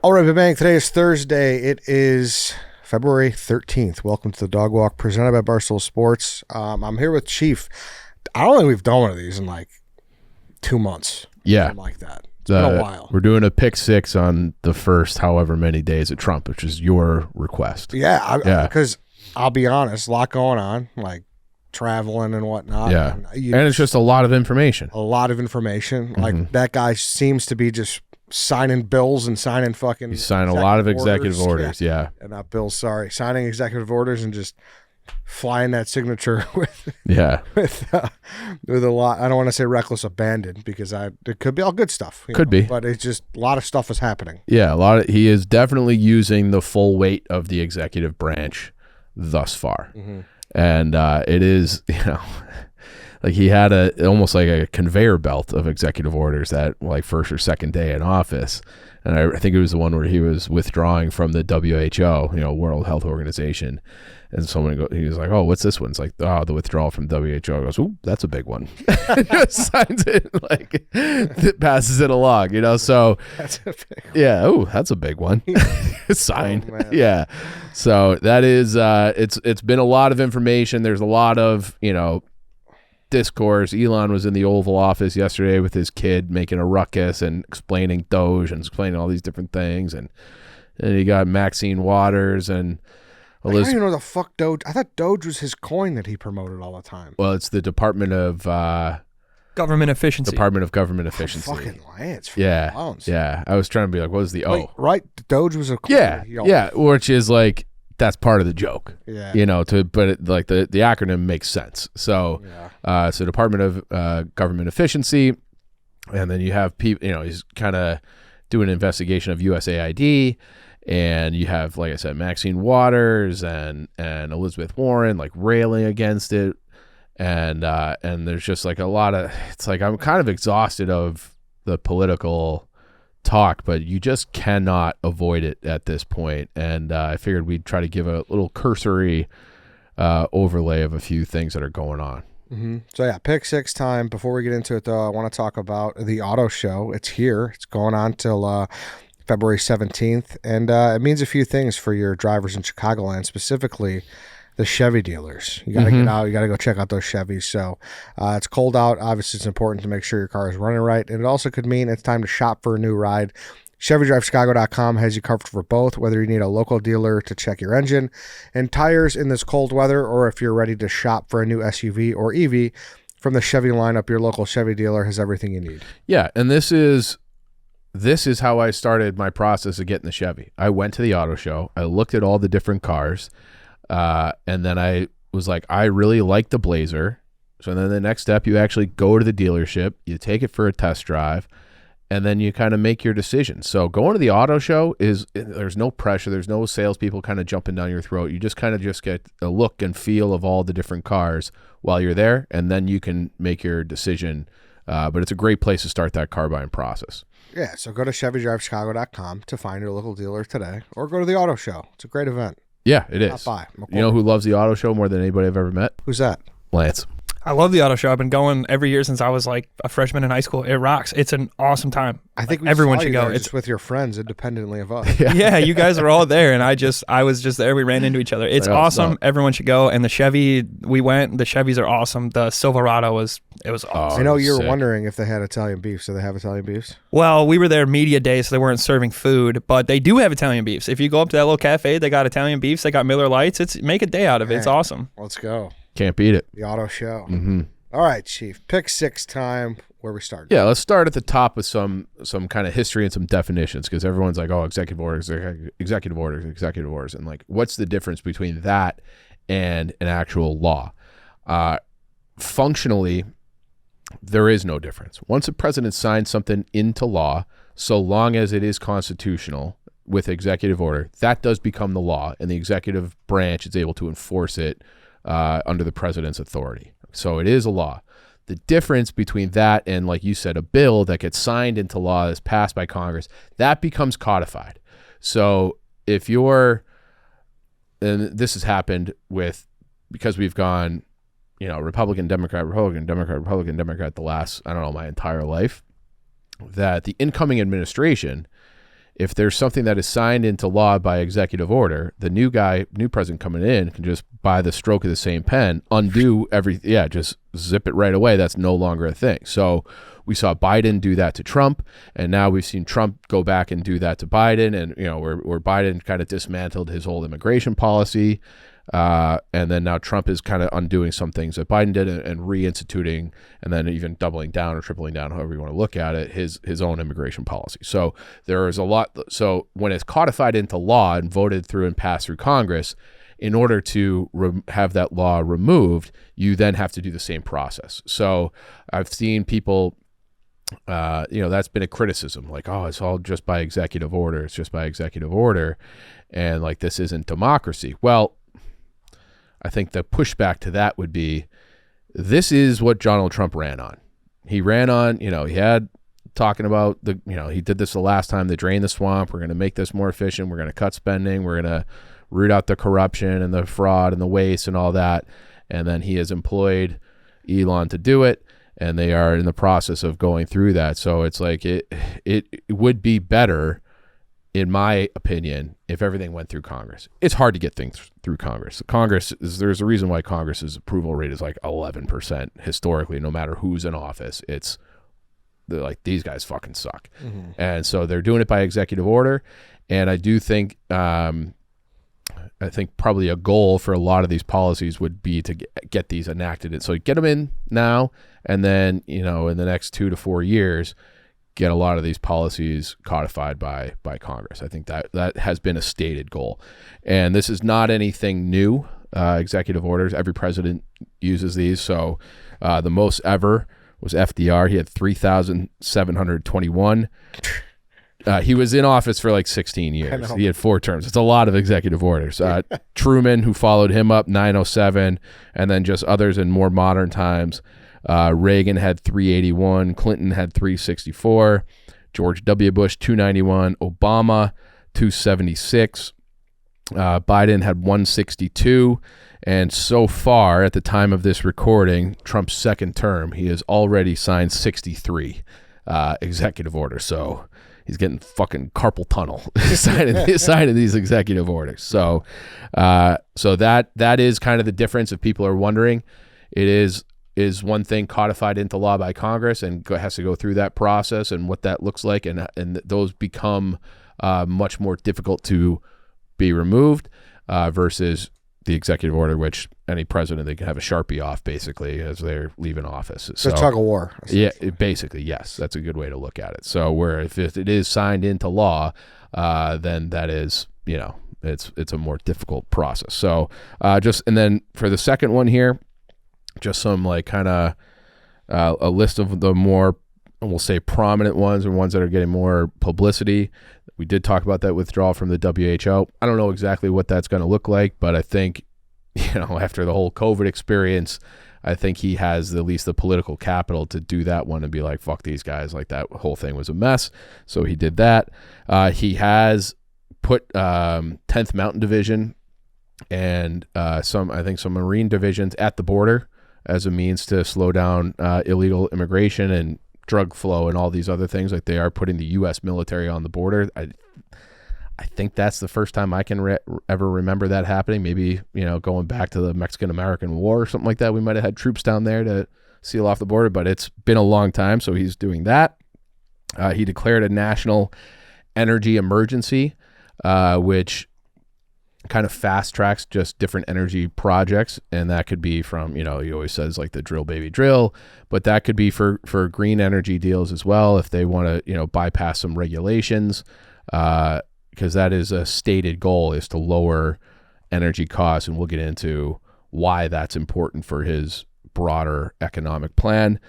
All right, Big Bang. Today is Thursday. It is February 13th. Welcome to the Dog Walk presented by Barstool Sports. I'm here with Chief. I don't think we've done one of these in like 2 months. Yeah. Something like that. It's been a while. We're doing a pick six on the first however many days at Trump, which is your request. Yeah, because I'll be honest, a lot going on, like traveling and whatnot. Yeah. And it's just a lot of information. A lot of information. Like that guy seems to be just signing bills and signing fucking. He's signing a lot of executive orders. Yeah. And not bills, sorry. Signing executive orders and just flying that signature with a lot. I don't want to say reckless abandon because it could be all good stuff. Could be, but it's just a lot of stuff is happening. Yeah, he is definitely using the full weight of the executive branch thus far, and it is like he had almost like a conveyor belt of executive orders that like first or second day in office. And I think it was the one where he was withdrawing from the WHO, World Health Organization. And he was like, "Oh, what's this one?" It's like, "Oh, the withdrawal from WHO." He goes, "Ooh, that's a big one." Signs it, like it passes it along, So that's a big one. Yeah. Oh, that's a big one. Signed. Oh, yeah. So that is, it's been a lot of information. There's a lot of, discourse. Elon was in the Oval Office yesterday with his kid making a ruckus and explaining Doge and explaining all these different things. And you got Maxine Waters and I don't even know the fuck Doge. I thought Doge was his coin that he promoted all the time. Well, it's the Department of Government Efficiency. Department of Government Efficiency. Fucking Lance. Yeah. Yeah. I was trying to be like, what was the O? Wait, right. Doge was a coin. Yeah. Which is like, that's part of the joke. Yeah. But the acronym makes sense. So, so Department of Government Efficiency, and then you have people. He's kind of doing an investigation of USAID, and you have, like I said, Maxine Waters and Elizabeth Warren like railing against it, and there's just like a lot of. It's like I'm kind of exhausted of the political talk, but you just cannot avoid it at this point. And I figured we'd try to give a little cursory overlay of a few things that are going on. So yeah, pick six time. Before we get into it though, I want to talk about the auto show. It's here. It's going on till February 17th. And it means a few things for your drivers in Chicagoland, specifically the Chevy dealers. You got to get out. You got to go check out those Chevys. So it's cold out. Obviously, it's important to make sure your car is running right. And it also could mean it's time to shop for a new ride. ChevyDriveChicago.com has you covered for both, whether you need a local dealer to check your engine and tires in this cold weather, or if you're ready to shop for a new SUV or EV. From the Chevy lineup, your local Chevy dealer has everything you need. Yeah, and this is how I started my process of getting the Chevy. I went to the auto show. I looked at all the different cars. And then I was like, I really like the Blazer. So then the next step, you actually go to the dealership, you take it for a test drive, and then you kind of make your decision. So going to the auto show there's no pressure. There's no salespeople kind of jumping down your throat. You just kind of get a look and feel of all the different cars while you're there, and then you can make your decision. But it's a great place to start that car buying process. Yeah, so go to ChevyDriveChicago.com to find your local dealer today, or go to the auto show. It's a great event. Yeah, it is. You know who loves the auto show more than anybody I've ever met? Who's that? Lance. I love the auto show. I've been going every year since I was like a freshman in high school. It rocks. It's an awesome time. I think everyone should go. It's with your friends, independently of us. Yeah, you guys are all there, and I was just there. We ran into each other. It's awesome. Everyone should go. And the Chevy, we went. The Chevys are awesome. The Silverado was awesome. I know you were wondering if they had Italian beef. So they have Italian beefs? Well, we were there media day, so they weren't serving food, but they do have Italian beefs. If you go up to that little cafe, they got Italian beefs. They got Miller Lights. Make a day out of it. It's awesome. Let's go. Can't beat it. The auto show. All right, Chief. Pick six time. Where we start? Yeah, let's start at the top with some kind of history and some definitions, because everyone's like, oh, executive orders, and like, what's the difference between that and an actual law? Functionally, there is no difference. Once a president signs something into law, so long as it is constitutional with executive order, that does become the law, and the executive branch is able to enforce it under the president's authority. So it is a law. The difference between that and, like you said, a bill that gets signed into law, is passed by Congress, that becomes codified. So if you're, and this has happened because we've gone, Republican, Democrat, Republican, Democrat, Republican, Democrat the last, my entire life, that the incoming administration if there's something that is signed into law by executive order, the new president coming in can just, by the stroke of the same pen, undo just zip it right away. That's no longer a thing. So we saw Biden do that to Trump, and now we've seen Trump go back and do that to Biden. And, where Biden kind of dismantled his whole immigration policy. And then now Trump is kind of undoing some things that Biden did and reinstituting, and then even doubling down or tripling down, however you want to look at it, his own immigration policy. So there is a lot. So when it's codified into law and voted through and passed through Congress, in order to have that law removed, you then have to do the same process. So I've seen people, that's been a criticism, like, oh, it's all just by executive order. It's just by executive order. And like, this isn't democracy. Well, I think the pushback to that would be, this is what Donald Trump ran on. He ran on, he had talking about he did this the last time, they drained the swamp. We're going to make this more efficient. We're going to cut spending. We're going to root out the corruption and the fraud and the waste and all that. And then he has employed Elon to do it. And they are in the process of going through that. So it's like, it would be better, in my opinion, if everything went through Congress. It's hard to get things through Congress. There's a reason why Congress's approval rate is like 11% historically, no matter who's in office. They're like, these guys fucking suck. Mm-hmm. And so they're doing it by executive order. And I do think, probably a goal for a lot of these policies would be to get these enacted. So get them in now, and then, in the next 2 to 4 years, get a lot of these policies codified by Congress. I think that has been a stated goal. And this is not anything new, executive orders. Every president uses these. So the most ever was FDR. He had 3,721. He was in office for like 16 years. He had 4 terms. It's a lot of executive orders. Truman, who followed him up, 907, and then just others in more modern times. Reagan had 381, Clinton had 364, George W. Bush 291, Obama 276, Biden had 162, and so far at the time of this recording, Trump's second term, he has already signed 63 executive orders. So he's getting fucking carpal tunnel signing these executive orders. So that is kind of the difference. If people are wondering, it is one thing codified into law by Congress and has to go through that process and what that looks like, and those become much more difficult to be removed versus the executive order, which any president, they can have a Sharpie off basically as they're leaving office. So tug of war. Yeah, basically, yes, that's a good way to look at it. So where if it is signed into law, then that is, it's a more difficult process. So and then for the second one here, just some like kind of a list of the more, we'll say, prominent ones, or ones that are getting more publicity. We did talk about that withdrawal from the WHO. I don't know exactly what that's going to look like, but I think, after the whole COVID experience, I think he has at least the political capital to do that one and be like, fuck these guys. Like, that whole thing was a mess. So he did that. He has put 10th Mountain Division and some Marine divisions at the border as a means to slow down illegal immigration and drug flow and all these other things. Like, they are putting the U.S. military on the border. I think that's the first time I can ever remember that happening. Maybe, going back to the Mexican-American War or something like that, we might have had troops down there to seal off the border, but it's been a long time, so he's doing that. He declared a national energy emergency, which kind of fast tracks just different energy projects. And that could be from, he always says like the drill baby drill, but that could be for green energy deals as well, if they want to, bypass some regulations, because that is a stated goal, is to lower energy costs. And we'll get into why that's important for his broader economic plan.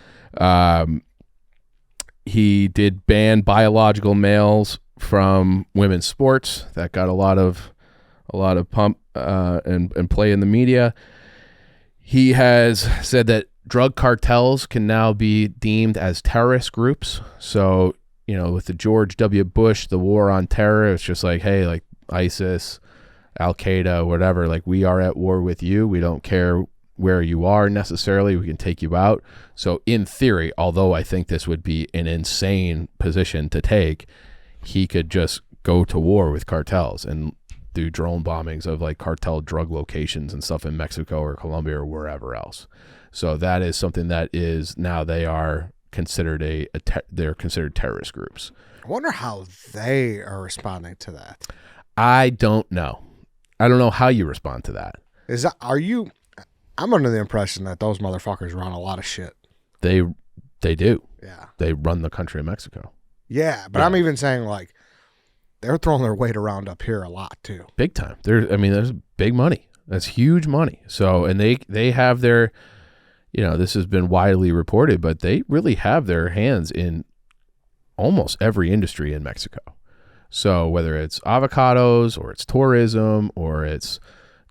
He did ban biological males from women's sports. That got a lot of pump and play in the media. He has said that drug cartels can now be deemed as terrorist groups. So, with the George W. Bush, the war on terror, it's just like, hey, like ISIS, Al-Qaeda, whatever, like, we are at war with you. We don't care where you are necessarily. We can take you out. So in theory, although I think this would be an insane position to take, he could just go to war with cartels and do drone bombings of like cartel drug locations and stuff in Mexico or Colombia or wherever else. So that is something that is now they are considered they're considered terrorist groups. I wonder how they are responding to that. I don't know. I don't know how you respond to that. I'm under the impression that those motherfuckers run a lot of shit. They do. Yeah. They run the country of Mexico. Yeah, but I'm even saying like they're throwing their weight around up here a lot too. Big time. There's big money. That's huge money. So, and they have their, this has been widely reported, but they really have their hands in almost every industry in Mexico. So whether it's avocados or it's tourism or it's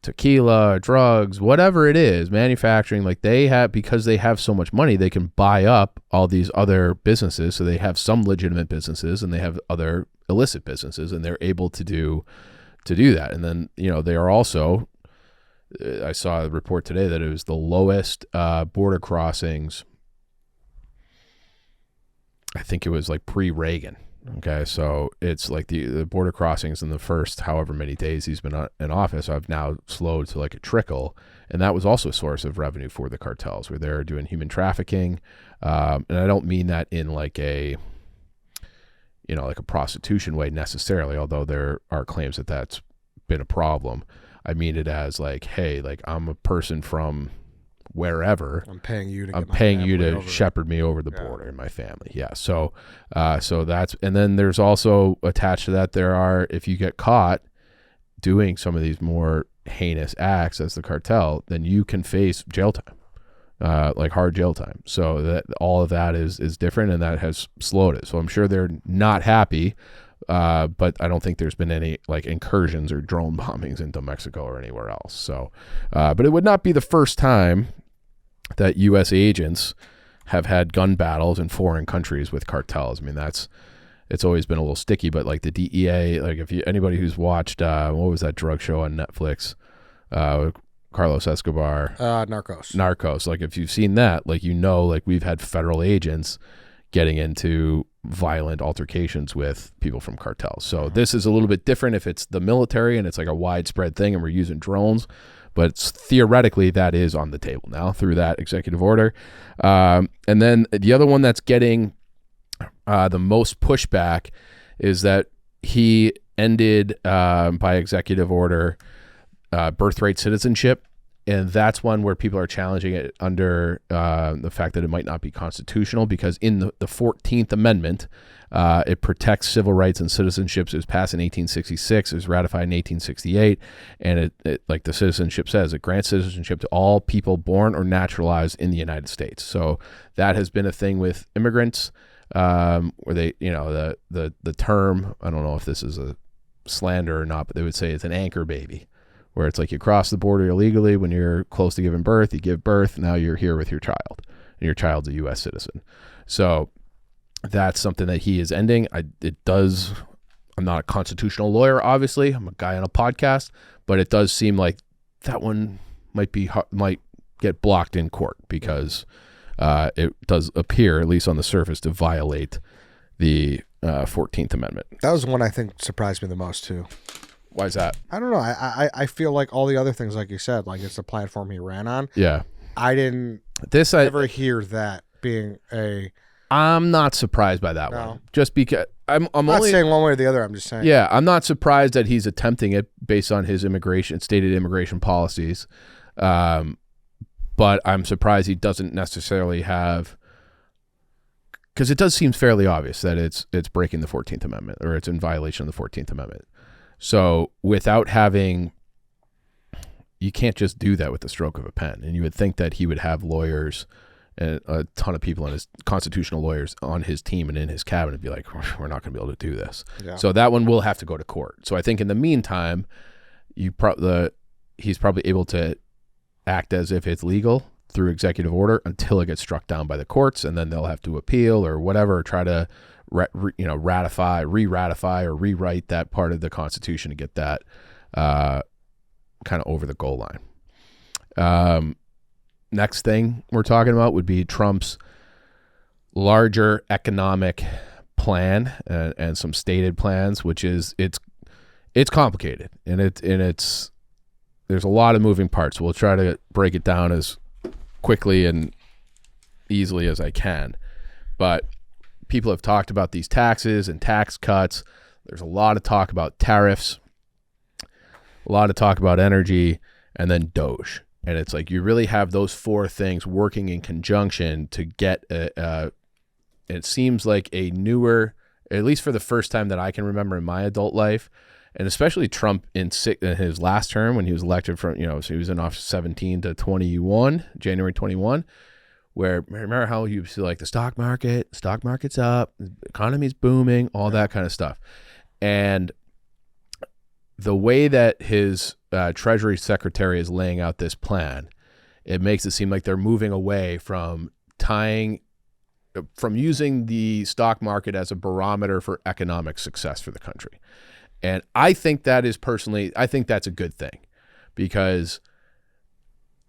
tequila, drugs, whatever it is, manufacturing, like because they have so much money, they can buy up all these other businesses. So they have some legitimate businesses and they have other illicit businesses, and they're able to do that. And then, they are also, I saw a report today that it was the lowest border crossings. I think it was like pre-Reagan. Okay, so it's like the border crossings in the first however many days he's been in office have now slowed to like a trickle, and that was also a source of revenue for the cartels, where they're doing human trafficking, and I don't mean that in like a like a prostitution way necessarily, although there are claims that that's been a problem. I mean it as like, hey, like I'm a person from wherever, I'm paying you to shepherd me over the border and my family. Yeah. So that's, and then there's also attached to that, if you get caught doing some of these more heinous acts as the cartel, then you can face jail time, like hard jail time. So that all of that is different, and that has slowed it. So I'm sure they're not happy, but I don't think there's been any like incursions or drone bombings into Mexico or anywhere else. So, but it would not be the first time that U.S. agents have had gun battles in foreign countries with cartels. I mean, it's always been a little sticky, but like the DEA, like anybody who's watched, what was that drug show on Netflix? Carlos Escobar. Narcos. Like if you've seen that, like, like we've had federal agents getting into violent altercations with people from cartels. So this is a little bit different if it's the military and it's like a widespread thing and we're using drones, but theoretically that is on the table now through that executive order. And then the other one that's getting the most pushback is that he ended by executive order birthright citizenship. And that's one where people are challenging it under the fact that it might not be constitutional, because in the 14th Amendment, it protects civil rights and citizenships. It was passed in 1866. It was ratified in 1868. And it like the citizenship says, it grants citizenship to all people born or naturalized in the United States. So that has been a thing with immigrants, where they, the term, I don't know if this is a slander or not, but they would say it's an anchor baby, where it's like you cross the border illegally when you're close to giving birth, you give birth, now you're here with your child, and your child's a U.S. citizen. So that's something that he is ending. I'm not a constitutional lawyer, obviously. I'm a guy on a podcast, but it does seem like that one might get blocked in court, because it does appear, at least on the surface, to violate the 14th Amendment. That was the one I think surprised me the most too. Why is that? I don't know. I feel like all the other things, like you said, like it's the platform he ran on. Yeah. I didn't ever hear that being a... I'm not surprised by that one. Just because... I'm not saying one way or the other. I'm just saying. Yeah, I'm not surprised that he's attempting it based on his stated immigration policies. But I'm surprised he doesn't necessarily have... Because it does seem fairly obvious that it's breaking the 14th Amendment, or it's in violation of the 14th Amendment. So without having, you can't just do that with the stroke of a pen. And you would think that he would have lawyers and a ton of people and his constitutional lawyers on his team and in his cabinet be like, we're not going to be able to do this. Yeah. So that one will have to go to court. So I think in the meantime, he's probably able to act as if it's legal through executive order until it gets struck down by the courts, and then they'll have to appeal or whatever, or try to ratify, re-ratify, or rewrite that part of the Constitution to get that kind of over the goal line. Next thing we're talking about would be Trump's larger economic plan and some stated plans, which is it's complicated and it's there's a lot of moving parts. We'll try to break it down as quickly and easily as I can. But people have talked about these taxes and tax cuts. There's a lot of talk about tariffs, a lot of talk about energy, and then D.O.G.E. And it's like you really have those four things working in conjunction to get it seems like a newer, at least for the first time that I can remember in my adult life, and especially Trump in his last term when he was elected from, so he was in office 17 to 21, January 21, where remember how he was like the stock market's up, the economy's booming, all that kind of stuff. And the way that his Treasury Secretary is laying out this plan, it makes it seem like they're moving away from using the stock market as a barometer for economic success for the country. And I think that is I think that's a good thing, because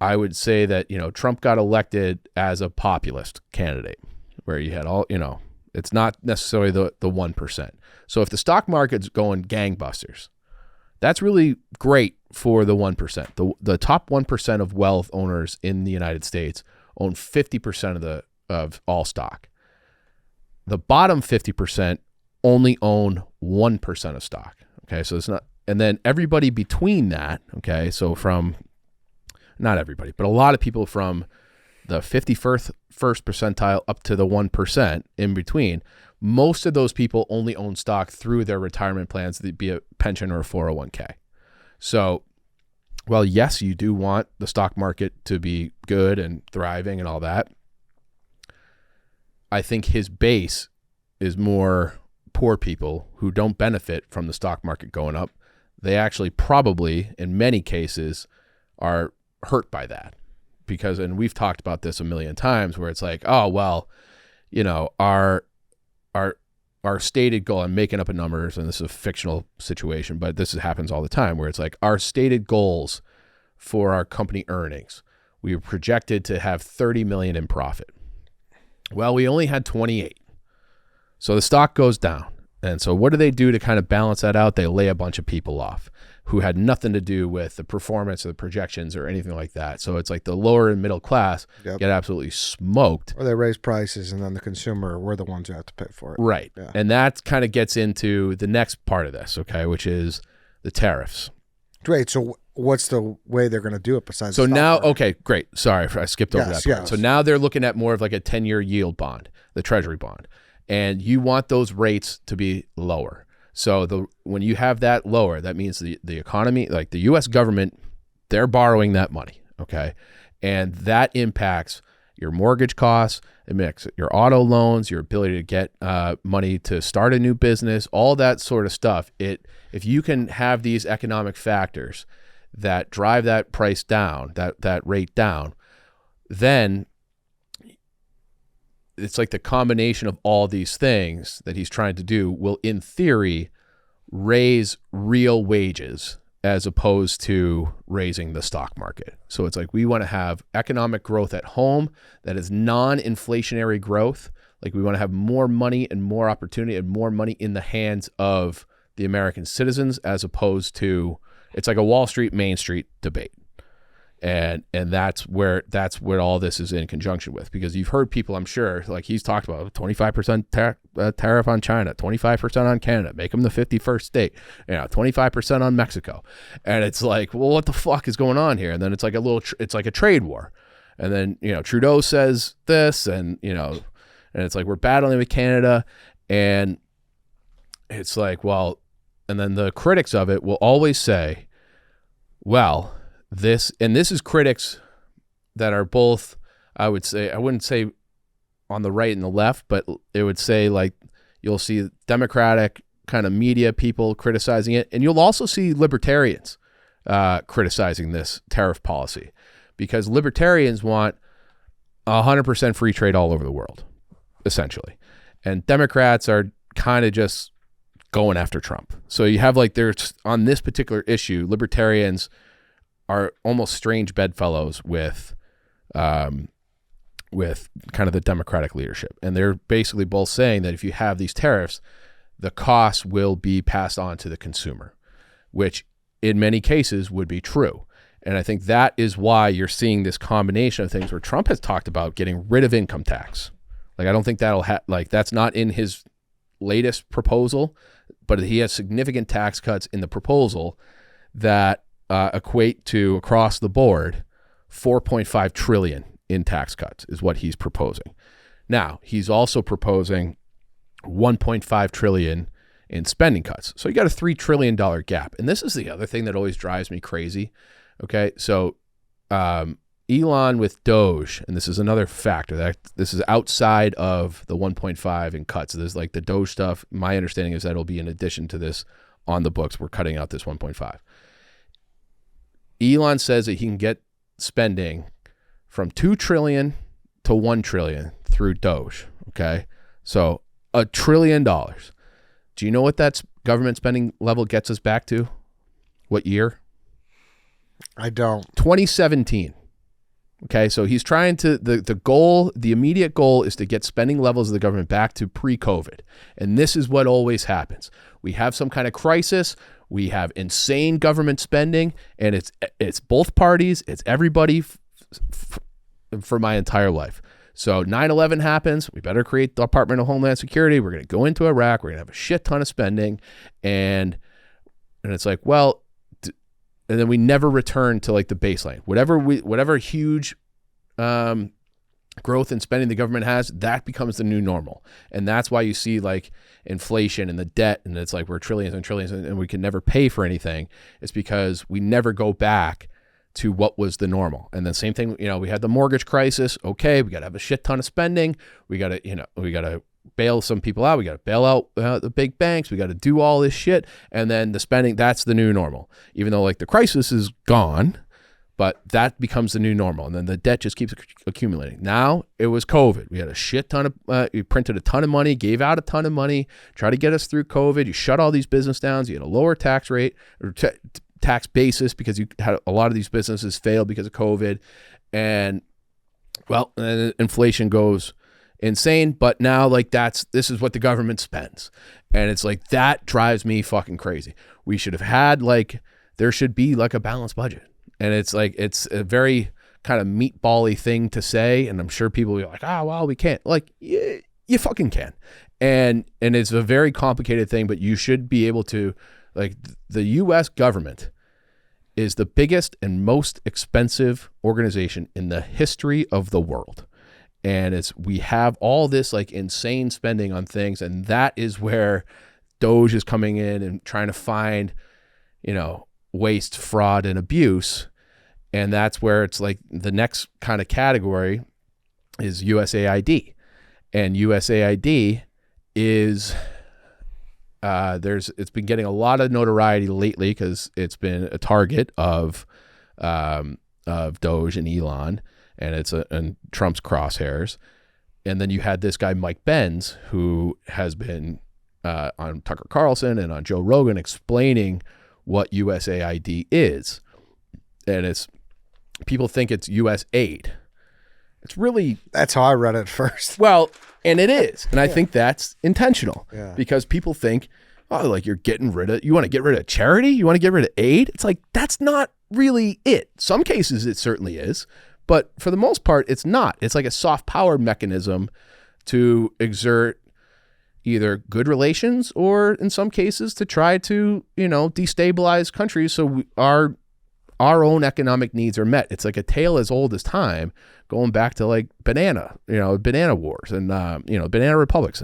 I would say that, Trump got elected as a populist candidate where you had it's not necessarily the 1%. So if the stock market's going gangbusters, that's really great for the 1%. The top 1% of wealth owners in the United States own 50% of all stock. The bottom 50% only own 1% of stock. Okay, so it's not, and then everybody between that. Okay, so from not everybody, but a lot of people from the 51st percentile up to the 1% in between. Most of those people only own stock through their retirement plans, be it pension or a 401k. So, well, yes, you do want the stock market to be good and thriving and all that. I think his base is more poor people who don't benefit from the stock market going up. They actually probably, in many cases, are hurt by that because, and we've talked about this a million times, where it's like, oh, well, our stated goal, I'm making up a numbers, and this is a fictional situation, but this happens all the time, where it's like our stated goals for our company earnings, we were projected to have 30 million in profit. Well, we only had 28. So the stock goes down. And so what do they do to kind of balance that out? They lay a bunch of people off who had nothing to do with the performance or the projections or anything like that. So it's like the lower and middle class get absolutely smoked. Or they raise prices, and then the consumer, we're the ones who have to pay for it. Right. Yeah. And that kind of gets into the next part of this, okay, which is the tariffs. Great. So what's the way they're going to do it besides so the now, market? Okay, great. Sorry, I skipped over that part. Yes. So now they're looking at more of like a 10-year yield bond, the Treasury bond. And you want those rates to be lower. So when you have that lower, that means the economy, like the U.S. government, they're borrowing that money, okay? And that impacts your mortgage costs, it makes your auto loans, your ability to get money to start a new business, all that sort of stuff. If you can have these economic factors that drive that price down, that rate down, then it's like the combination of all these things that he's trying to do will, in theory, raise real wages as opposed to raising the stock market. So it's like we want to have economic growth at home that is non-inflationary growth. Like we want to have more money and more opportunity and more money in the hands of the American citizens, as opposed to, it's like a Wall Street, Main Street debate. And that's where all this is in conjunction with, because you've heard people, I'm sure, like he's talked about 25% tariff on China, 25% on Canada, make them the 51st state, 25% on Mexico. And it's like, well, what the fuck is going on here? And then it's like it's like a trade war. And then, Trudeau says this, and it's like, we're battling with Canada. And it's like, well, and then the critics of it will always say, well, this is critics that are both, I wouldn't say on the right and the left, but it would say, like, you'll see Democratic kind of media people criticizing it, and you'll also see libertarians criticizing this tariff policy, because libertarians want 100% free trade all over the world, essentially. And Democrats are kind of just going after Trump. So you have there's on this particular issue, libertarians are almost strange bedfellows with with kind of the Democratic leadership. And they're basically both saying that if you have these tariffs, the costs will be passed on to the consumer, which in many cases would be true. And I think that is why you're seeing this combination of things where Trump has talked about getting rid of income tax. Like, I don't think that'll that's not in his latest proposal, but he has significant tax cuts in the proposal that equate to, across the board, $4.5 trillion in tax cuts is what he's proposing. Now, he's also proposing $1.5 trillion in spending cuts. So you got a $3 trillion gap. And this is the other thing that always drives me crazy. Okay, so Elon with Doge, and this is another factor that this is outside of the 1.5 in cuts. So there's like the Doge stuff. My understanding is that it'll be in addition to this on the books. We're cutting out this 1.5. Elon says that he can get spending from 2 trillion to 1 trillion through Doge. Okay, so $1 trillion. Do you know what that government spending level gets us back to? What year? I don't. 2017. Okay, so he's trying to, the goal, the immediate goal is to get spending levels of the government back to pre-COVID. And this is what always happens. We have some kind of crisis, we have insane government spending, and it's both parties, it's everybody for my entire life. So 9/11 happens, we better create the Department of Homeland Security, we're going to go into Iraq, we're going to have a shit ton of spending, and it's like, well, and then we never return to like the baseline. Whatever huge growth in spending the government has, that becomes the new normal. And that's why you see like inflation and the debt, and it's like we're trillions and trillions and we can never pay for anything. It's because we never go back to what was the normal. And then same thing, we had the mortgage crisis. Okay, we got to have a shit ton of spending. We got to bail some people out. We got to bail out the big banks. We got to do all this shit. And then the spending, that's the new normal. Even though like the crisis is gone, but that becomes the new normal. And then the debt just keeps accumulating. Now it was COVID. We had a shit ton of, you printed a ton of money, gave out a ton of money, tried to get us through COVID. You shut all these business downs. You had a lower tax rate or tax basis because you had a lot of these businesses failed because of COVID. And well, and inflation goes insane, but now like this is what the government spends, and it's like that drives me fucking crazy. We should have had there should be like a balanced budget, and it's like it's a very kind of meatball-y thing to say, and I'm sure people will be like, well, we can't. Like, you fucking can, and it's a very complicated thing, but you should be able to. Like, the U.S. government is the biggest and most expensive organization in the history of the world. And we have all this like insane spending on things. And that is where Doge is coming in and trying to find, waste, fraud, and abuse. And that's where it's like the next kind of category is USAID. And USAID is, it's been getting a lot of notoriety lately because it's been a target of Doge and Elon. And it's in Trump's crosshairs. And then you had this guy, Mike Benz, who has been on Tucker Carlson and on Joe Rogan explaining what USAID is. And people think it's US aid. It's really... That's how I read it first. Well, and it is. And I think that's intentional. Yeah. Because people think, like you want to get rid of charity? You want to get rid of aid? It's like, that's not really it. Some cases it certainly is. But for the most part, it's not. It's like a soft power mechanism to exert either good relations or in some cases to try to, destabilize countries so our own economic needs are met. It's like a tale as old as time, going back to like banana wars and, banana republics.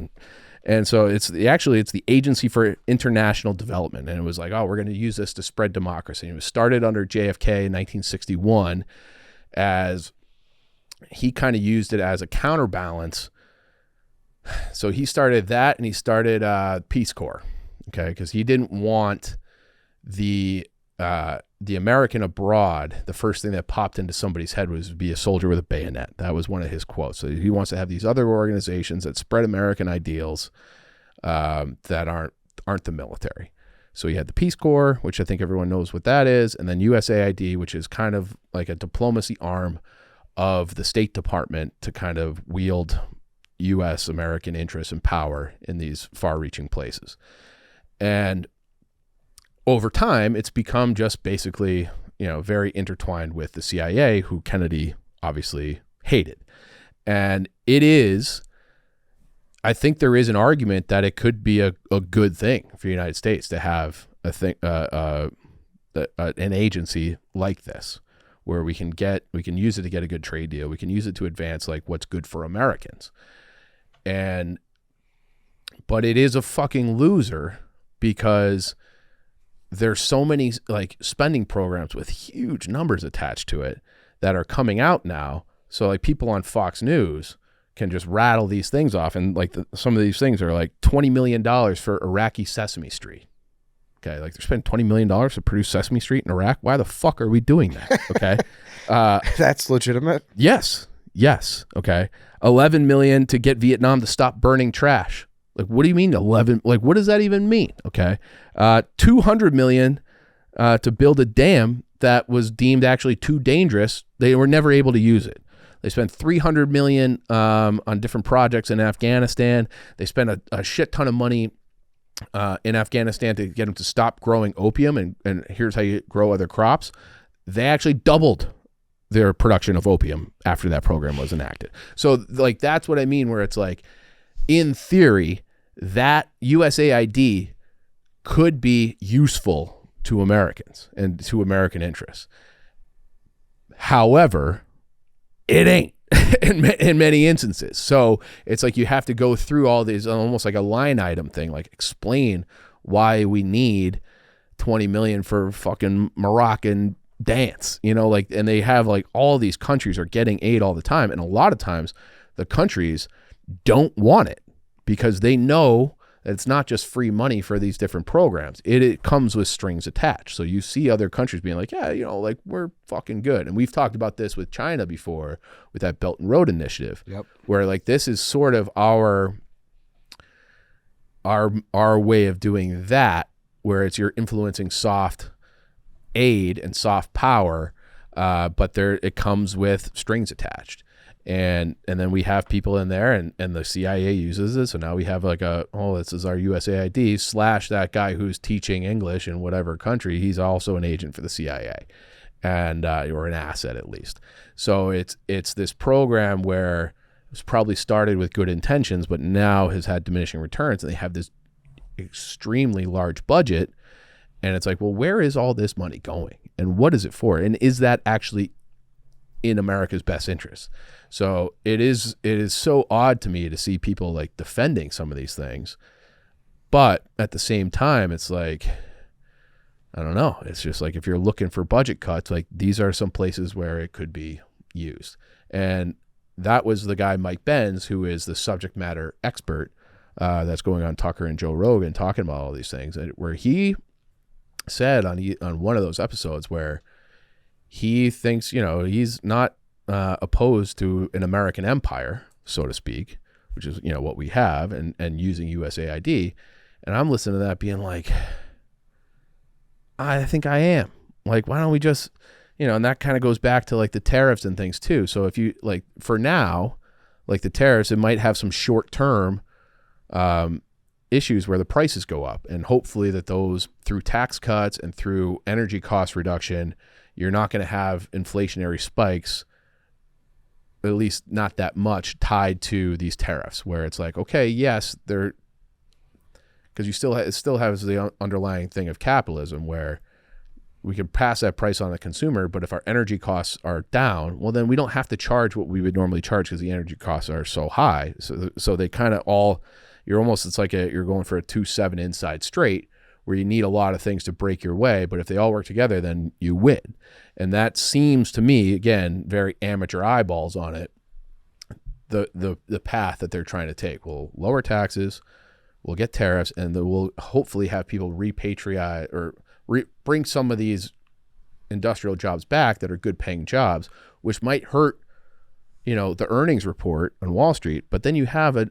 And so it's the Agency for International Development. And it was like, we're going to use this to spread democracy. And it was started under JFK in 1961. As he kind of used it as a counterbalance. So he started that, and he started Peace Corps, okay, because he didn't want the American abroad. The first thing that popped into somebody's head was to be a soldier with a bayonet. That was one of his quotes. So he wants to have these other organizations that spread American ideals that aren't the military. So you had the Peace Corps, which I think everyone knows what that is, and then USAID, which is kind of like a diplomacy arm of the State Department to kind of wield U.S. American interests and power in these far-reaching places. And over time, it's become just basically, very intertwined with the CIA, who Kennedy obviously hated. And I think there is an argument that it could be a good thing for the United States to have an agency like this, where we can use it to get a good trade deal. We can use it to advance like what's good for Americans. But it is a fucking loser because there's so many like spending programs with huge numbers attached to it that are coming out now. So like people on Fox News can just rattle these things off, and like some of these things are like $20 million for Iraqi Sesame Street. Okay, like they're spending $20 million to produce Sesame Street in Iraq. Why the fuck are we doing that? Okay, that's legitimate. Yes. Okay, $11 million to get Vietnam to stop burning trash. Like, what do you mean 11? Like, what does that even mean? Okay, $200 million to build a dam that was deemed actually too dangerous. They were never able to use it. They spent $300 million on different projects in Afghanistan. They spent a shit ton of money in Afghanistan to get them to stop growing opium, and here's how you grow other crops. They actually doubled their production of opium after that program was enacted. So like that's what I mean, where it's like, in theory, that USAID could be useful to Americans and to American interests. However, it ain't in many instances. So it's like you have to go through all these, almost like a line item thing, like explain why we need 20 million for fucking Moroccan dance, like, and they have like all these countries are getting aid all the time. And a lot of times the countries don't want it because they know that it's not just free money for these different programs. It comes with strings attached. So you see other countries being like, yeah, like we're fucking good. And we've talked about this with China before with that Belt and Road Initiative, where like this is sort of our way of doing that, where it's you're influencing soft aid and soft power, but it comes with strings attached. And then we have people in there, and the CIA uses it. So now we have like this is our USAID / that guy who's teaching English in whatever country. He's also an agent for the CIA, and or an asset at least. So it's this program where it's probably started with good intentions, but now has had diminishing returns, and they have this extremely large budget. And it's like, well, where is all this money going, and what is it for, and is that actually in America's best interest? So it is so odd to me to see people like defending some of these things, but at the same time, it's like, I don't know. It's just like, if you're looking for budget cuts, like these are some places where it could be used. And that was the guy, Mike Benz, who is the subject matter expert that's going on Tucker and Joe Rogan talking about all these things, where he said on one of those episodes where he thinks, he's not opposed to an American empire, so to speak, which is, what we have, and using USAID. And I'm listening to that being like, I think I am. Like, why don't we just, and that kind of goes back to like the tariffs and things too. So if you like, for now, like the tariffs, it might have some short-term issues where the prices go up, and hopefully that those, through tax cuts and through energy cost reduction, you're not going to have inflationary spikes, at least not that much, tied to these tariffs, where it's like, okay, yes, they're, because it still has the underlying thing of capitalism, where we can pass that price on the consumer, but if our energy costs are down, well, then we don't have to charge what we would normally charge because the energy costs are so high. So they kind of all, it's like you're going for a 2-7 inside straight, where you need a lot of things to break your way, but if they all work together, then you win. And that seems to me, again, very amateur eyeballs on it, the path that they're trying to take. We'll lower taxes, we'll get tariffs, and then we'll hopefully have people repatriate or bring some of these industrial jobs back that are good paying jobs, which might hurt, the earnings report on Wall Street. But then you have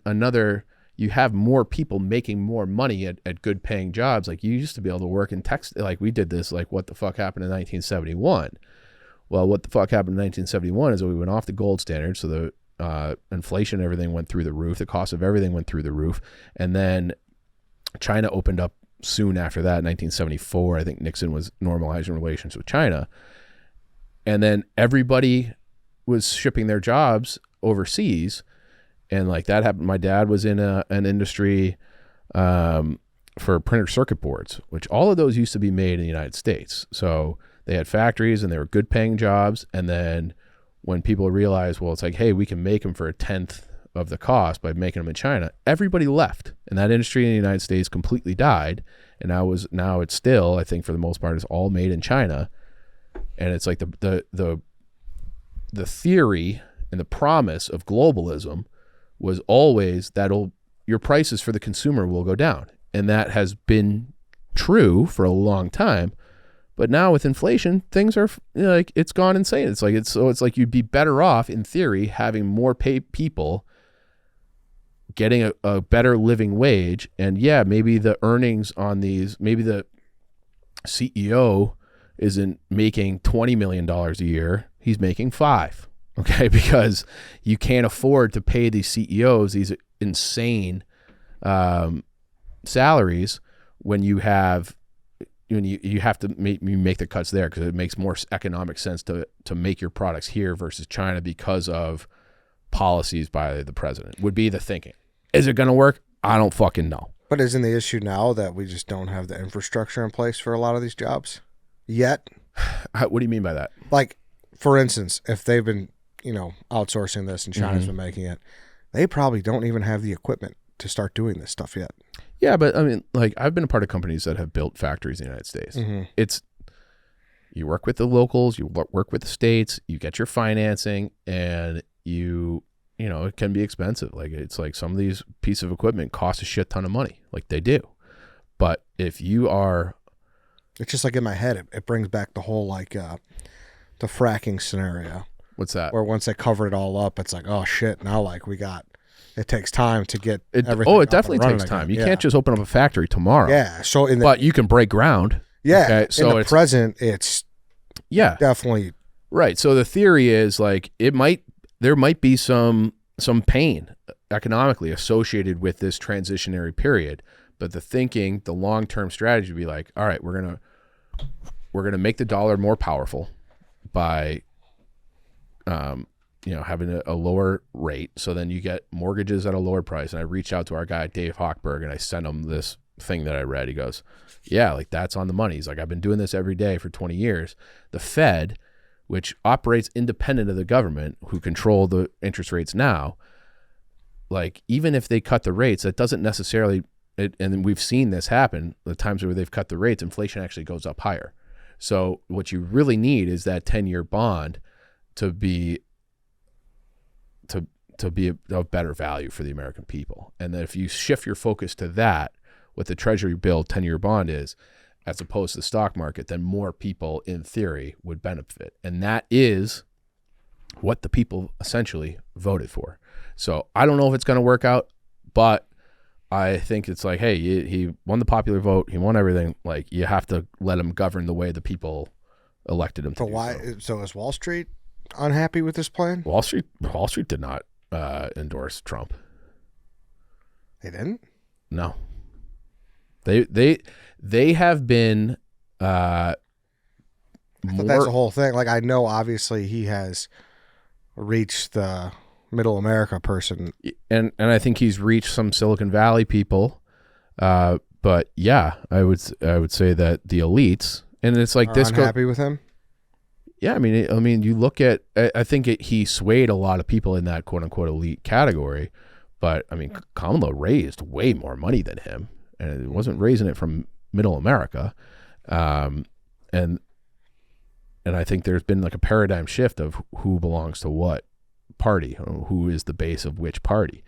you have more people making more money at good paying jobs. Like, you used to be able to work in text, like we did this, like what the fuck happened in 1971, Well, what the fuck happened in 1971 is that we went off the gold standard, so the inflation, everything went through the roof, the cost of everything went through the roof, and then China opened up soon after that, 1974. I think Nixon was normalizing relations with China, and then everybody was shipping their jobs overseas, and like that happened. My dad was in an industry for printer circuit boards, which all of those used to be made in the United States. So they had factories and they were good paying jobs. And then when people realized, well, it's like, hey, we can make them for a tenth of the cost by making them in China, everybody left. And that industry in the United States completely died. And now it's still, I think for the most part, is all made in China. And it's like the theory and the promise of globalism was always your prices for the consumer will go down. And that has been true for a long time. But now with inflation, things are like, it's gone insane. It's like you'd be better off in theory having more people getting a better living wage. And yeah, maybe the earnings on these, maybe the CEO isn't making $20 million a year. He's making $5 million. Okay. Because you can't afford to pay these CEOs these insane salaries when you have to make the cuts there, because it makes more economic sense to make your products here versus China because of policies by the president, would be the thinking. Is it going to work? I don't fucking know. But isn't the issue now that we just don't have the infrastructure in place for a lot of these jobs yet? What do you mean by that? Like, for instance, if they've been, outsourcing this and China's been making it, they probably don't even have the equipment to start doing this stuff yet. Yeah, but I mean, like, I've been a part of companies that have built factories in the United States. It's, you work with the locals, you work with the states, you get your financing, and it can be expensive. Like, it's like some of these pieces of equipment cost a shit ton of money, like they do. But if you are, it's just like in my head, it brings back the whole the fracking scenario. What's that? Where once they cover it all up, it's like, oh shit, now like it takes time to get everything. Oh, it definitely takes time. You can't just open up a factory tomorrow. Yeah. So but you can break ground. Yeah. Okay? So in the present, it's definitely right. So the theory is like there might be some pain economically associated with this transitionary period, but the long-term strategy would be like, all right, we're gonna make the dollar more powerful by having a lower rate. So then you get mortgages at a lower price. And I reached out to our guy, Dave Hochberg, and I sent him this thing that I read. He goes, yeah, like that's on the money. He's like, I've been doing this every day for 20 years. The Fed, which operates independent of the government, who control the interest rates now, like even if they cut the rates, that doesn't necessarily, and we've seen this happen, the times where they've cut the rates, inflation actually goes up higher. So what you really need is that 10-year bond to be of better value for the American people. And then if you shift your focus to that, what the Treasury bill 10-year bond is, as opposed to the stock market, then more people in theory would benefit. And that is what the people essentially voted for. So I don't know if it's going to work out, but I think it's like, hey, he won the popular vote. He won everything. Like, you have to let him govern the way the people elected him to. So is Wall Street unhappy with this plan? Wall Street did not endorse Trump. They didn't? No. They have been I thought that's the whole thing. Like, I know obviously he has reached the middle America person, and I think he's reached some Silicon Valley people. But yeah, I would say that the elites, and it's like are unhappy with him. Yeah, I mean, you look at, I think he swayed a lot of people in that quote unquote elite category, but I mean, Kamala raised way more money than him, and it wasn't raising it from middle America, and I think there's been like a paradigm shift of who belongs to what party, who is the base of which party,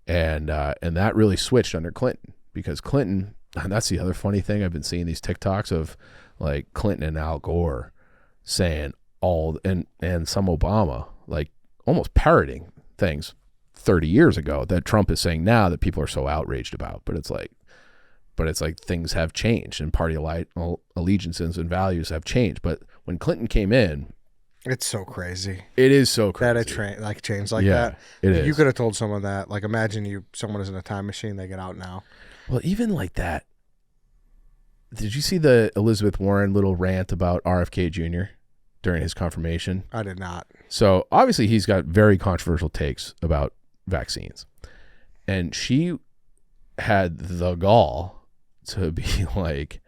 and that really switched under Clinton, because Clinton, and that's the other funny thing, I've been seeing these TikToks of like Clinton and Al Gore saying and some Obama, like almost parroting things 30 years ago that Trump is saying now that people are so outraged about. But it's like things have changed, and party allegiances and values have changed. But when Clinton came in, It's so crazy. It is so crazy. That it changed like that. It is. You could have told someone that. Like, imagine someone is in a time machine, they get out now. Well, even like that. Did you see the Elizabeth Warren little rant about RFK Jr. during his confirmation? I did not. So obviously he's got very controversial takes about vaccines. And she had the gall to be like,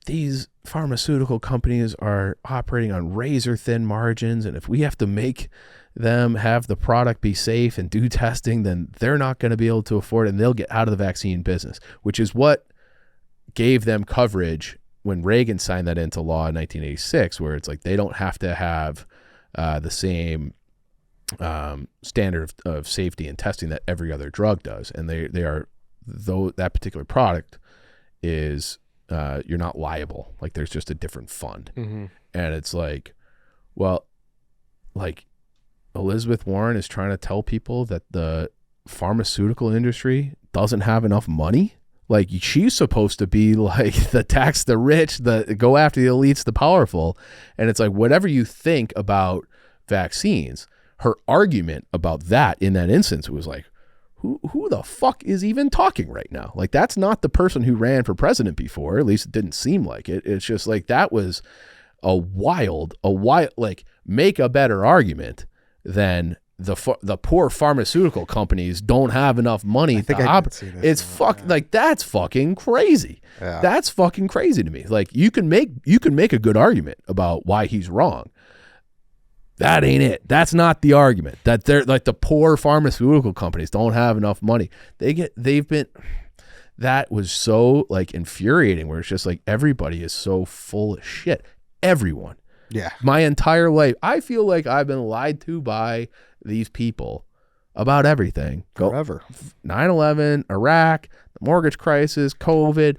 these pharmaceutical companies are operating on razor thin margins. And if we have to make them have the product be safe and do testing, then they're not going to be able to afford it and they'll get out of the vaccine business, which is what gave them coverage when Reagan signed that into law in 1986, where it's like they don't have to have the same standard of safety and testing that every other drug does. And they are, though that particular product is, you're not liable. Like there's just a different fund. Mm-hmm. And it's like, well, like Elizabeth Warren is trying to tell people that the pharmaceutical industry doesn't have enough money. Like she's supposed to be like the tax the rich, the go after the elites, the powerful. And it's like, whatever you think about vaccines, her argument about that in that instance was like, who the fuck is even talking right now? Like that's not the person who ran for president before. At least it didn't seem like it. It's just like that was a wild, like make a better argument than the poor pharmaceutical companies don't have enough money to operate. It's like that's fucking crazy. Yeah. That's fucking crazy to me. Like you can make a good argument about why he's wrong. That ain't it. That's not the argument. That they're like the poor pharmaceutical companies don't have enough money. That was so like infuriating where it's just like everybody is so full of shit. Everyone. Yeah. My entire life, I feel like I've been lied to by these people about everything. Forever. 9/11, Iraq, the mortgage crisis, COVID.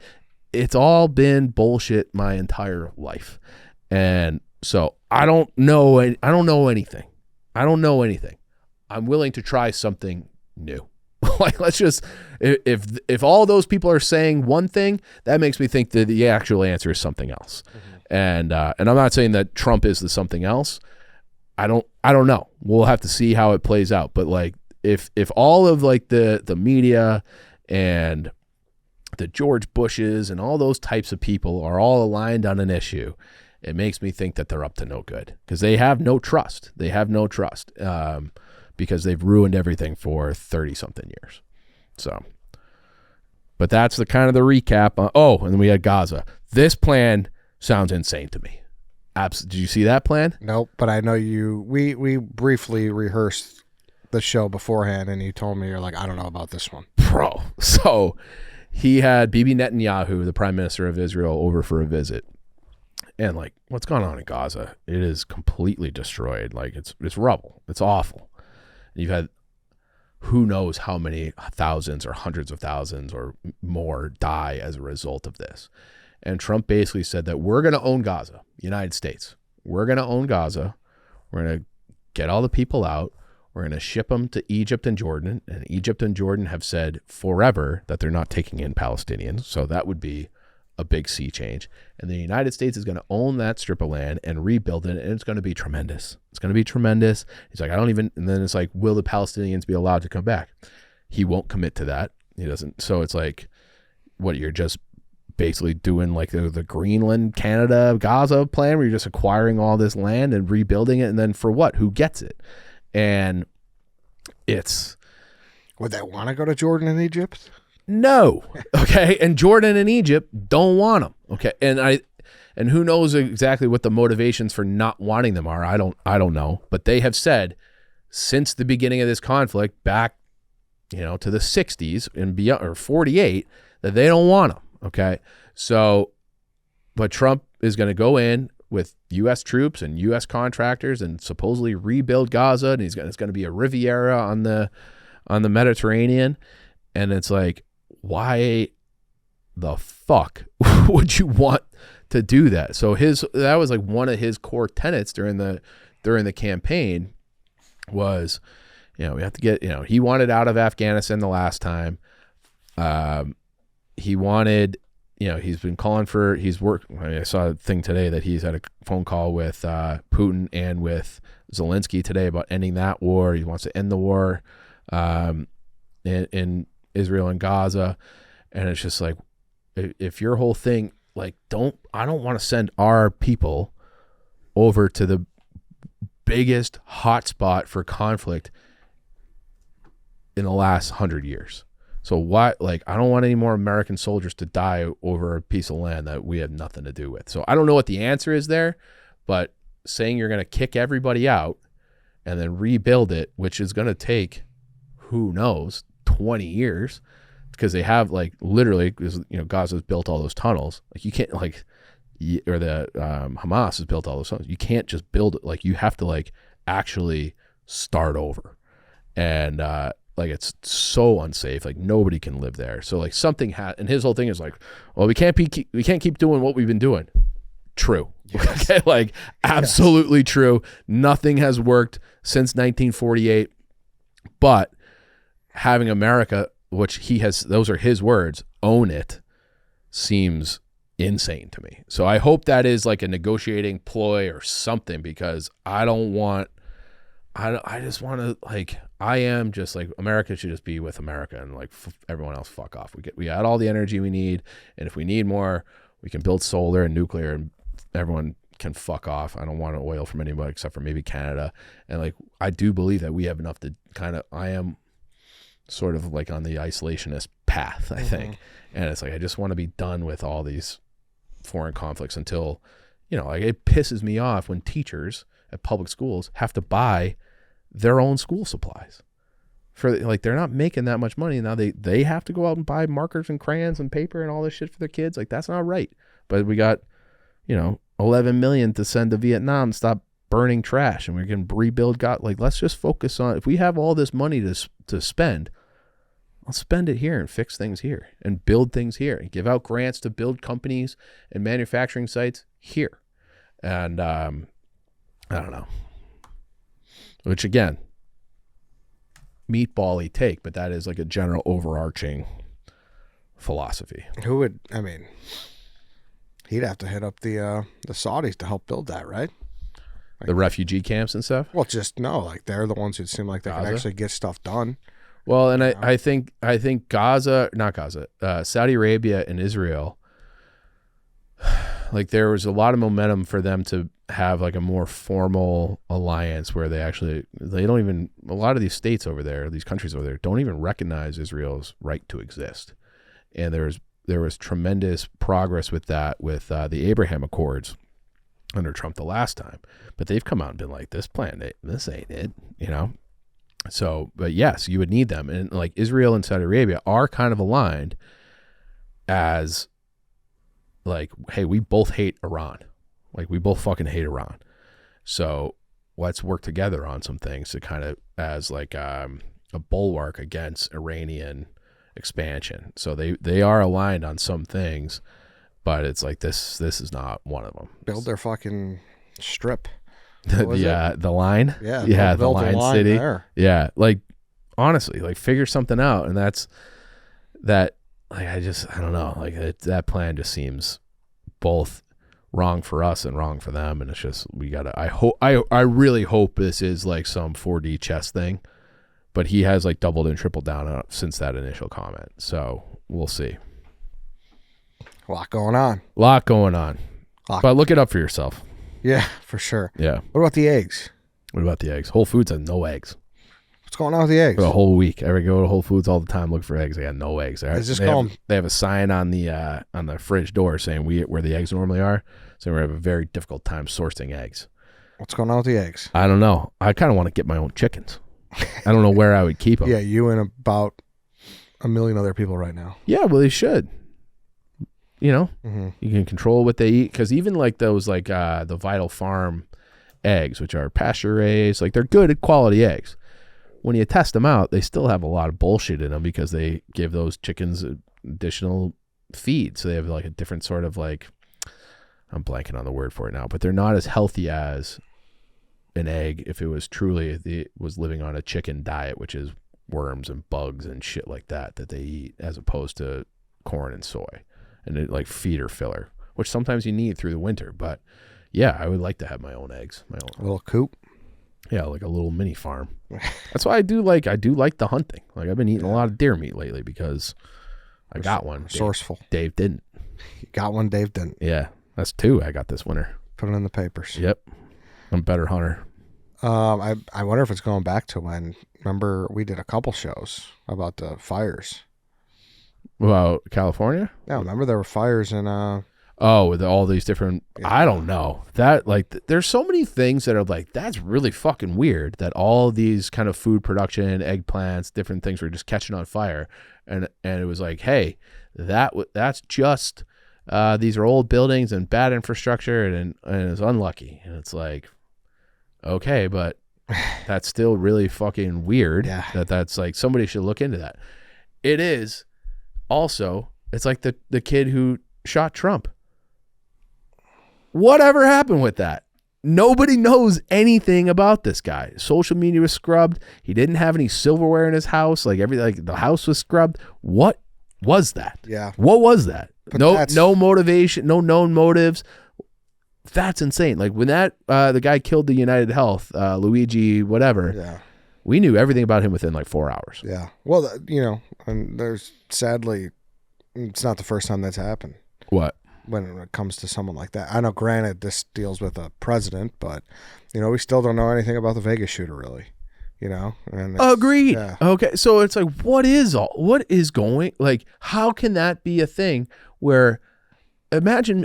It's all been bullshit my entire life. And so I don't know anything. I'm willing to try something new. Like let's just if all those people are saying one thing, that makes me think that the actual answer is something else. Mm-hmm. And I'm not saying that Trump is the something else. I don't know. We'll have to see how it plays out. But like if all of like the media and the George Bushes and all those types of people are all aligned on an issue, it makes me think that they're up to no good because they have no trust. Because they've ruined everything for 30-something years. So, but that's the kind of the recap. And then we had Gaza. This plan sounds insane to me. Did you see that plan? Nope, but I know we briefly rehearsed the show beforehand, and you told me, you're like, I don't know about this one. Bro, so he had Bibi Netanyahu, the prime minister of Israel, over for a visit. And like, what's going on in Gaza? It is completely destroyed. Like it's rubble. It's awful. You've had who knows how many thousands or hundreds of thousands or more die as a result of this. And Trump basically said that we're going to own Gaza, United States. We're going to own Gaza. We're going to get all the people out. We're going to ship them to Egypt and Jordan. And Egypt and Jordan have said forever that they're not taking in Palestinians. So that would be a big sea change. And the United States is going to own that strip of land and rebuild it. And it's going to be tremendous. It's going to be tremendous. He's like, and then it's like, will the Palestinians be allowed to come back? He won't commit to that. He doesn't. So it's like, what, you're just basically doing like the Greenland, Canada, Gaza plan where you're just acquiring all this land and rebuilding it. And then for what? Who gets it? And would they want to go to Jordan and Egypt? No. Okay. And Jordan and Egypt don't want them. Okay. And who knows exactly what the motivations for not wanting them are. I don't know. But they have said since the beginning of this conflict back, to the 60s and beyond, or 48, that they don't want them. Okay. So, but Trump is going to go in with U.S. troops and U.S. contractors and supposedly rebuild Gaza. And it's going to be a Riviera on the Mediterranean. And it's like, why the fuck would you want to do that? So that was like one of his core tenets during the campaign was, we have to get, he wanted out of Afghanistan the last time. He wanted, he's been calling for, I saw a thing today that he's had a phone call with Putin and with Zelensky today about ending that war. He wants to end the war in Israel and Gaza. And it's just like, if your whole thing, like, I don't want to send our people over to the biggest hotspot for conflict in the last 100 years. So why, like, I don't want any more American soldiers to die over a piece of land that we have nothing to do with. So I don't know what the answer is there, but saying you're going to kick everybody out and then rebuild it, which is going to take, who knows, 20 years, because they have, like, literally, because, Gaza's built all those tunnels. Like, you can't, like, or the Hamas has built all those tunnels. You can't just build it. Like, you have to, like, actually start over. And, like, it's so unsafe. Like, nobody can live there. So, like, and his whole thing is like, well, we can't keep doing what we've been doing. True. Yes. Okay, like, absolutely true. Nothing has worked since 1948. But having America, which those are his words, own it, seems insane to me. So I hope that is like a negotiating ploy or something, because I just want to, like, I am just like, America should just be with America, and like everyone else, fuck off. We got all the energy we need, and if we need more, we can build solar and nuclear, and everyone can fuck off. I don't want oil from anybody except for maybe Canada. And like, I do believe that we have enough to I am sort of like on the isolationist path, I think. And it's like, I just want to be done with all these foreign conflicts until, like, it pisses me off when teachers at public schools have to buy their own school supplies for, like, they're not making that much money now. They have to go out and buy markers and crayons and paper and all this shit for their kids. Like, that's not right. But we got, 11 million to send to Vietnam to stop burning trash, and we can rebuild. Like, let's just focus on, if we have all this money to spend, let's spend it here and fix things here and build things here and give out grants to build companies and manufacturing sites here. And I don't know, which, again, meatball-y take, but that is like a general overarching philosophy. He'd have to hit up the Saudis to help build that, right? Like, the refugee camps and stuff? Well, like, they're the ones who seem like they can actually get stuff done. Well, and I think Saudi Arabia and Israel, like, there was a lot of momentum for them to have like a more formal alliance where they don't even, a lot of these states over there, these countries over there, don't even recognize Israel's right to exist. And there was tremendous progress with that, with the Abraham Accords under Trump the last time. But they've come out and been like, this ain't it, So, but yes, you would need them. And like, Israel and Saudi Arabia are kind of aligned as like, hey, we both hate Iran. Like, we both fucking hate Iran. So let's work together on some things to kind of, as like a bulwark against Iranian expansion. So they are aligned on some things, but it's like, this is not one of them. Build their fucking strip. The line. Yeah, the line city there. Yeah, like, honestly, like, figure something out. And that's that, like, I don't know, like, that plan just seems both wrong for us and wrong for them. And it's just, we gotta, I really hope this is like some 4D chess thing, but he has like doubled and tripled down on it since that initial comment. So we'll see. A lot going on. But look it up for yourself. Yeah, for sure. Yeah. What about the eggs? Whole Foods has no eggs. What's going on with the eggs? For the whole week. I go to Whole Foods all the time, look for eggs. They got no eggs. They have a sign on the fridge door saying where the eggs normally are. So we have a very difficult time sourcing eggs. What's going on with the eggs? I don't know. I kind of want to get my own chickens. I don't know where I would keep them. Yeah, you and about a million other people right now. Yeah, well, they should. You can control what they eat, because even like those, like the Vital Farm eggs, which are pasture raised, like, they're good quality eggs. When you test them out, they still have a lot of bullshit in them, because they give those chickens additional feed, so they have like a different sort of, like, I'm blanking on the word for it now, but they're not as healthy as an egg if it was truly was living on a chicken diet, which is worms and bugs and shit like that they eat, as opposed to corn and soy. and it like feeder filler, which sometimes you need through the winter. But yeah, I would like to have my own eggs, my own A little coop. Yeah, like a little mini farm. That's why I do like the hunting. Like I've been eating a lot of deer meat lately because I got one. Resourceful. Dave didn't. You got one, Dave didn't. Yeah, that's 2 I got this winter. Put it in the papers. Yep, I'm a better hunter. I wonder if it's going back to when. Remember, we did a couple shows about the fires. Well, California? Yeah, remember there were fires in with all these different. I don't know that. Like, there's so many things that are like that's really fucking weird. That all these kind of food production, eggplants, different things were just catching on fire, and it was like, hey, that's just these are old buildings and bad infrastructure, and it's unlucky, and it's like, okay, but that's still really fucking weird. Yeah. That's like somebody should look into that. It is also. It's like the kid who shot Trump. Whatever happened with that? Nobody knows anything about this guy. Social media was scrubbed. He didn't have any silverware in his house. Like the house was scrubbed. What was that? Yeah. What was that? But no motivation, no known motives. That's insane. Like when the guy killed the United Health, Luigi, whatever. Yeah. We knew everything about him within like 4 hours. Yeah. Well, and there's sadly, it's not the first time that's happened. What? When it comes to someone like that. I know, granted, this deals with a president, but, we still don't know anything about the Vegas shooter, really, And Agreed. Yeah. Okay. So it's like, what is going, like, how can that be a thing where, imagine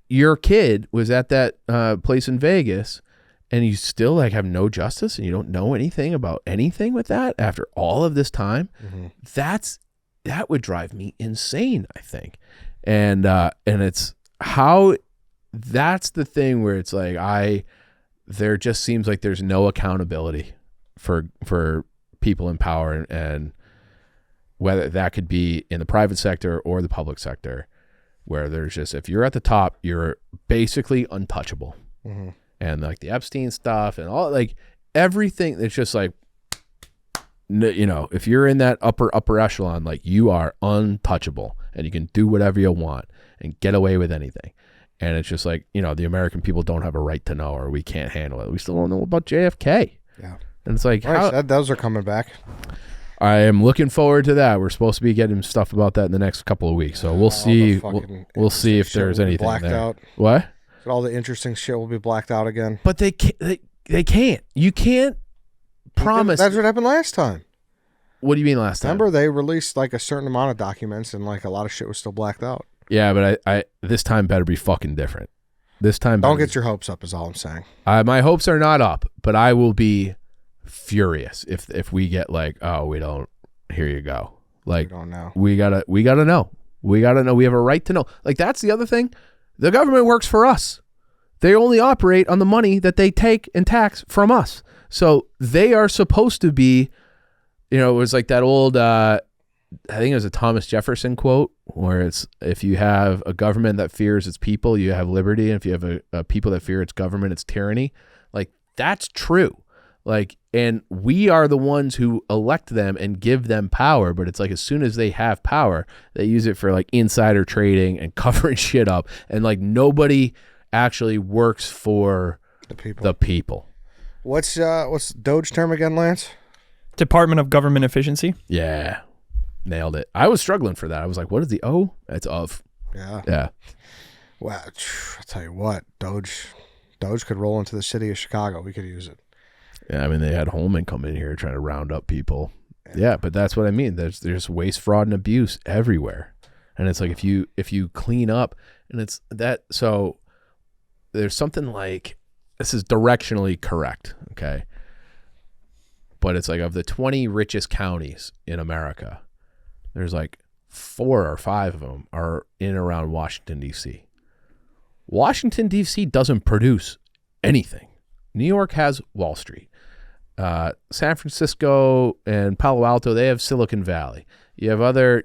your kid was at that place in Vegas and you still like have no justice and you don't know anything about anything with that after all of this time. Mm-hmm. That would drive me insane, I think. And it's how that's the thing where it's like there just seems like there's no accountability for people in power, and whether that could be in the private sector or the public sector, where there's just, if you're at the top, you're basically untouchable. Mm-hmm. And like the Epstein stuff and all, like everything, it's just like, if you're in that upper echelon, like you are untouchable and you can do whatever you want and get away with anything. And it's just like, the American people don't have a right to know, or we can't handle it. We still don't know about JFK. Yeah. And it's like, those are coming back. I am looking forward to that. We're supposed to be getting stuff about that in the next couple of weeks. So we'll see. We'll see if there's anything blacked there. Out. What? All the interesting shit will be blacked out again. But they can't. You can't promise. That's what happened last time. What do you mean last time? Remember, they released like a certain amount of documents, and like a lot of shit was still blacked out. Yeah, but I this time better be fucking different. This time, don't get your hopes up. Is all I'm saying. My hopes are not up, but I will be furious if we get like, oh, we don't. Here you go. Like, we don't know. We gotta know. We gotta know. We have a right to know. Like, that's the other thing. The government works for us. They only operate on the money that they take and tax from us. So they are supposed to be, it was like that old, I think it was a Thomas Jefferson quote, where it's, if you have a government that fears its people, you have liberty. And if you have a people that fear its government, it's tyranny. Like, that's true. Like, and we are the ones who elect them and give them power. But it's like, as soon as they have power, they use it for like insider trading and covering shit up. And like, nobody actually works for the people. What's D.O.G.E term again, Lance? Department of Government Efficiency. Yeah. Nailed it. I was struggling for that. I was like, what is the O? It's of. Yeah. Yeah. Well, I'll tell you what, D.O.G.E could roll into the city of Chicago. We could use it. Yeah, I mean, they had Holman come in here trying to round up people. Yeah, but that's what I mean. There's waste, fraud, and abuse everywhere. And it's like, if you clean up, and it's that, so there's something like, this is directionally correct, okay? But it's like, of the 20 richest counties in America, there's like 4 or 5 of them are in and around Washington, D.C. Washington, D.C. doesn't produce anything. New York has Wall Street. San Francisco and Palo Alto, they have Silicon Valley. You have other,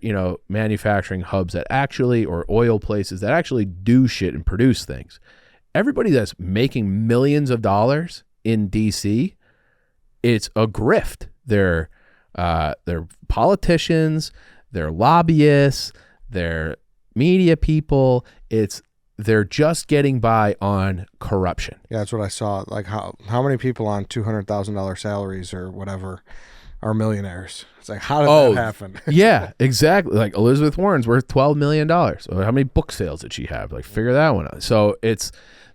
manufacturing hubs that actually, or oil places that actually do shit and produce things. Everybody that's making millions of dollars in D.C., it's a grift. They're politicians, they're lobbyists, they're media people. They're just getting by on corruption. Yeah, that's what I saw. Like how many people on $200,000 salaries or whatever are millionaires? It's like, how did that happen? Yeah, exactly. Like Elizabeth Warren's worth $12 million. So how many book sales did she have? Like figure that one out. So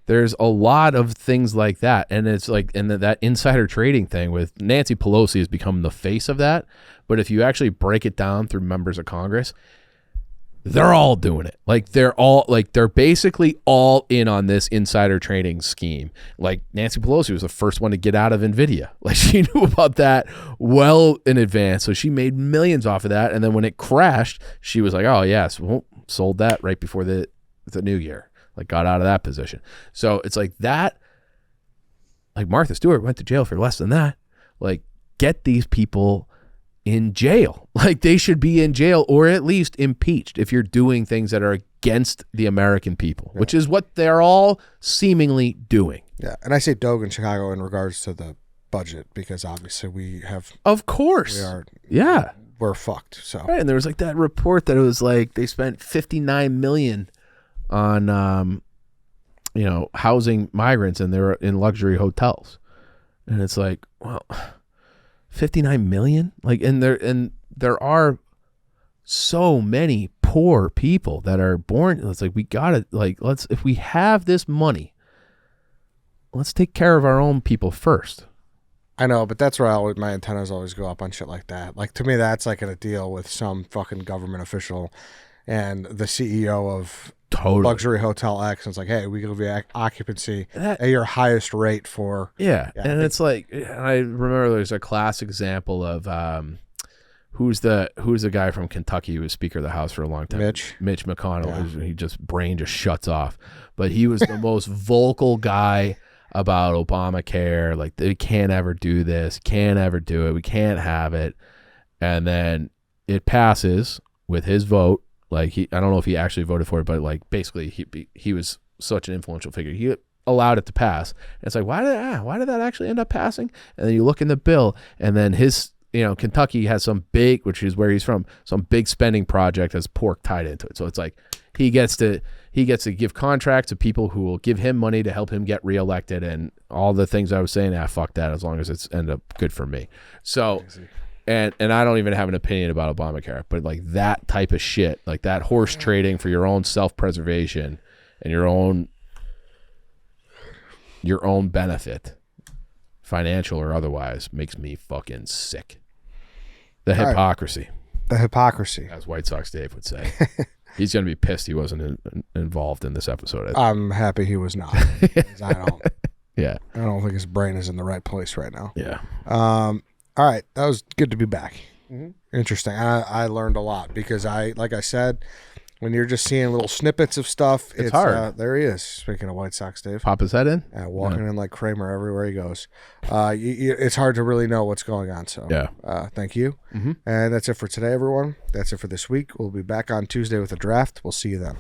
there's a lot of things like that. And it's like, and that insider trading thing with Nancy Pelosi has become the face of that. But if you actually break it down through members of Congress, they're all doing it. Like they're basically all in on this insider trading scheme. Like Nancy Pelosi was the first one to get out of NVIDIA. Like she knew about that well in advance. So she made millions off of that. And then when it crashed, she was like, oh yes, well, sold that right before the new year. Like got out of that position. So it's like that, like Martha Stewart went to jail for less than that. Like get these people in jail. Like they should be in jail or at least impeached if you're doing things that are against the American people, which is what they're all seemingly doing. Yeah. And I say D.O.G.E in Chicago in regards to the budget because obviously we have. Of course. We're fucked. So. Right. And there was like that report that it was like they spent $59 million on, housing migrants and they're in luxury hotels. And it's like, well, 59 million, like, and there are so many poor people that are born. It's like we gotta, like, if we have this money, let's take care of our own people first. I know, but that's where my antennas always go up on shit like that. Like to me, that's like a deal with some fucking government official and the CEO of luxury hotel X. And it's like, hey, we give you occupancy at your highest rate for. Yeah. And it's like, I remember there's a classic example of who's the guy from Kentucky who was Speaker of the House for a long time? Mitch McConnell. Yeah. He brain just shuts off. But he was the most vocal guy about Obamacare. Like they can't ever do this, can't ever do it. We can't have it. And then it passes with his vote. Like I don't know if he actually voted for it, but like basically he was such an influential figure. He allowed it to pass. And it's like, why did that actually end up passing? And then you look in the bill, and then his, Kentucky has some big, which is where he's from, some big spending project has pork tied into it. So it's like he gets to give contracts to people who will give him money to help him get reelected, and all the things I was saying. Fuck that. As long as it's end up good for me. So. Crazy. And I don't even have an opinion about Obamacare, but like that type of shit, like that horse trading for your own self-preservation and your own benefit, financial or otherwise, makes me fucking sick. The hypocrisy. The hypocrisy. As White Sox Dave would say. He's going to be pissed he wasn't involved in this episode. I'm happy he was not. I don't think his brain is in the right place right now. Yeah. All right, that was good to be back. Mm-hmm. Interesting. I learned a lot because like I said, when you're just seeing little snippets of stuff, it's hard. There he is. Speaking of White Sox, Dave. Pop his head in? Walking in like Kramer everywhere he goes. It's hard to really know what's going on. So thank you. Mm-hmm. And that's it for today, everyone. That's it for this week. We'll be back on Tuesday with a draft. We'll see you then.